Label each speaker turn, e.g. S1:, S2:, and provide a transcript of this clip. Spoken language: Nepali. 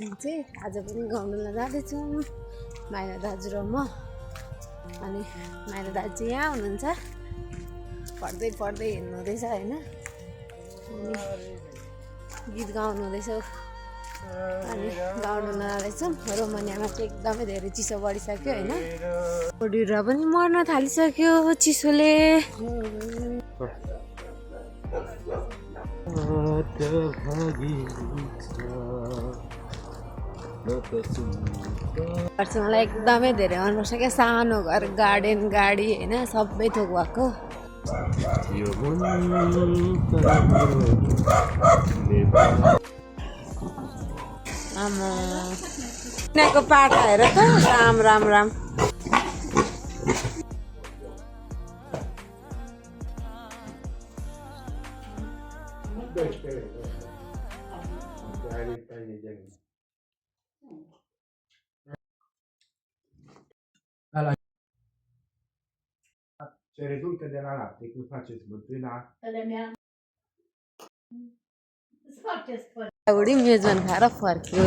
S1: चाहिँ आज पनि गाउँडुल्न जाँदैछौँ माइला दाजु र म। अनि माइला दाजु चाहिँ यहाँ हुनुहुन्छ, पढ्दै पढ्दै हिँड्नु हुँदैछ होइन, गीत गाउनु हुँदैछ। अनि गाउँडुल्न जाँदैछौँ। रोमानियामा चाहिँ एकदमै धेरै चिसो बढिसक्यो होइन, बिरुवा पनि मर्न थालिसक्यो चिसोले। मलाई एकदमै धेरै मनपर्छ क्या, सानो घर, गार्डन, गाडी होइन, सबै थोक भएको। आमा यहाँको पाटा हेर त, Ram Ram Ram.
S2: Se risulta della latte, come faccio a smontrare?
S1: बुढी मेजन खाएर फर्क्यो।